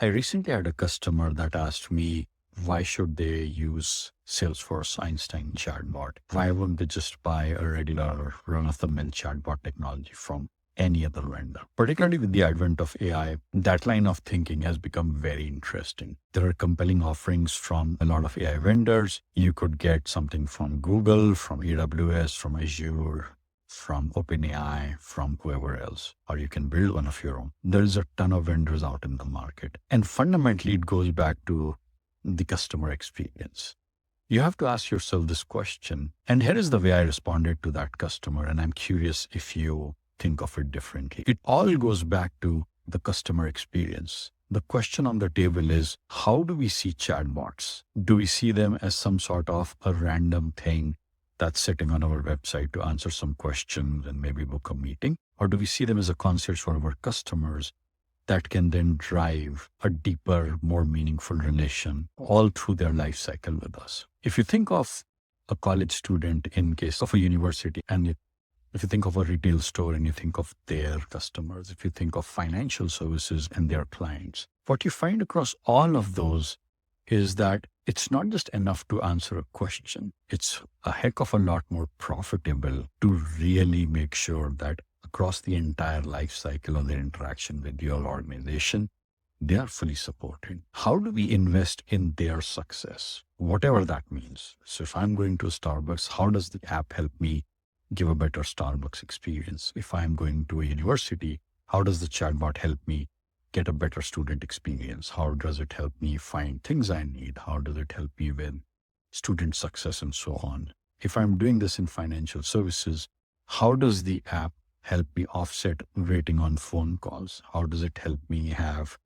I recently had a customer that asked me, why should they use Salesforce Einstein chatbot? Why wouldn't they just buy a regular run-of-the-mill chatbot technology from any other vendor? Particularly with the advent of AI, that line of thinking has become very interesting. There are compelling offerings from a lot of AI vendors. You could get something from Google, from AWS, from Azure, from OpenAI, from whoever else, or you can build one of your own. There is a ton of vendors out in the market. And fundamentally, it goes back to the customer experience. You have to ask yourself this question. And here is the way I responded to that customer. And I'm curious if you think of it differently. It all goes back to the customer experience. The question on the table is, how do we see chatbots? Do we see them as some sort of a random thing that's sitting on our website to answer some questions and maybe book a meeting? Or do we see them as a concierge for our customers that can then drive a deeper, more meaningful relation all through their life cycle with us? If you think of a college student in case of a university, and if you think of a retail store and you think of their customers, if you think of financial services and their clients, what you find across all of those is that it's not just enough to answer a question. It's a heck of a lot more profitable to really make sure that across the entire life cycle of their interaction with your organization, they are fully supported. How do we invest in their success? Whatever that means. So if I'm going to a Starbucks, how does the app help me give a better Starbucks experience? If I'm going to a university, how does the chatbot help me get a better student experience? How does it help me find things I need? How does it help me with student success and so on? If I'm doing this in financial services, how does the app help me offset waiting on phone calls? How does it help me have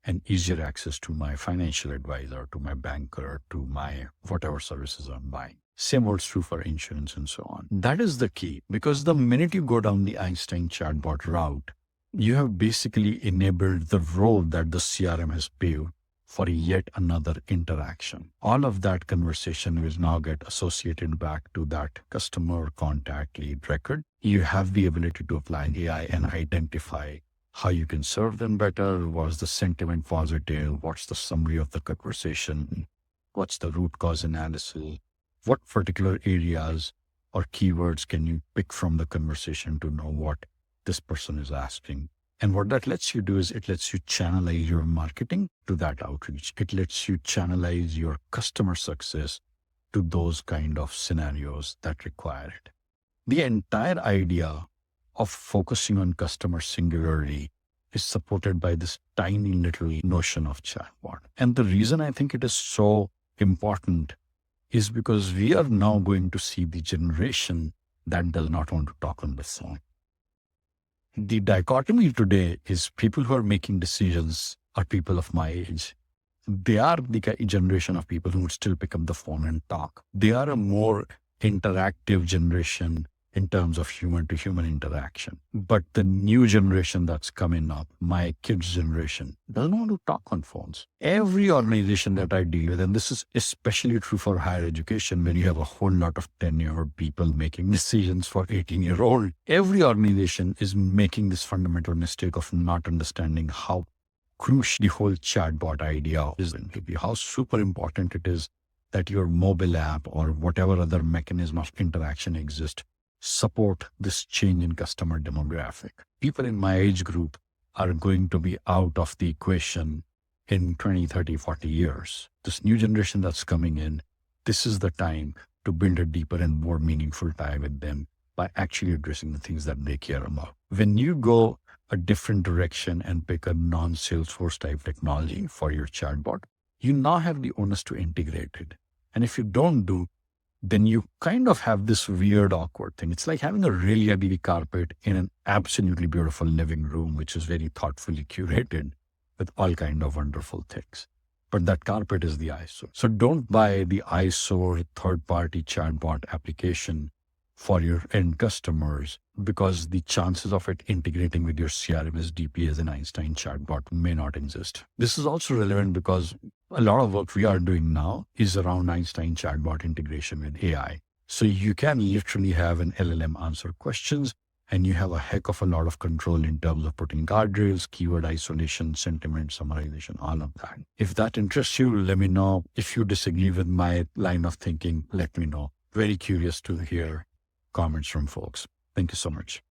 an easier access to my financial advisor, to my banker, to my whatever services I'm buying? Same holds true for insurance and so on. That is the key, because the minute you go down the Einstein chatbot route, you have basically enabled the road that the CRM has paved for yet another interaction. All of that conversation will now get associated back to that customer contact lead record. You have the ability to apply AI and identify how you can serve them better. Was the sentiment positive? What's the summary of the conversation? What's the root cause analysis? What particular areas or keywords can you pick from the conversation to know what this person is asking? And what that lets you do is it lets you channelize your marketing to that outreach. It lets you channelize your customer success to those kind of scenarios that require it. The entire idea of focusing on customer singularity is supported by this tiny little notion of chatbot. And the reason I think it is so important is because we are now going to see the generation that does not want to talk on the phone. The dichotomy today is people who are making decisions are people of my age. They are the generation of people who would still pick up the phone and talk. They are a more interactive generation in terms of human to human interaction. But the new generation that's coming up, my kids' generation, doesn't want to talk on phones. Every organization that I deal with, and this is especially true for higher education, when you have a whole lot of tenured people making decisions for 18-year-old, every organization is making this fundamental mistake of not understanding how crucial the whole chatbot idea is going to be, how super important it is that your mobile app or whatever other mechanism of interaction exists support this change in customer demographic. People in my age group are going to be out of the equation in 20, 30, 40 years. This new generation that's coming in, this is the time to build a deeper and more meaningful tie with them by actually addressing the things that they care about. When you go a different direction and pick a non-Salesforce type technology for your chatbot, you now have the onus to integrate it. And if you don't do, then you kind of have this weird, awkward thing. It's like having a really ugly carpet in an absolutely beautiful living room, which is very thoughtfully curated with all kind of wonderful things. But that carpet is the eyesore. So don't buy the eyesore third-party chatbot application for your end customers, because the chances of it integrating with your CRM as deeply as an Einstein chatbot may not exist. This is also relevant because a lot of work we are doing now is around Einstein chatbot integration with AI. So you can literally have an LLM answer questions, and you have a heck of a lot of control in terms of putting guardrails, keyword isolation, sentiment summarization, all of that. If that interests you, let me know. If you disagree with my line of thinking, let me know. Very curious to hear comments from folks. Thank you so much.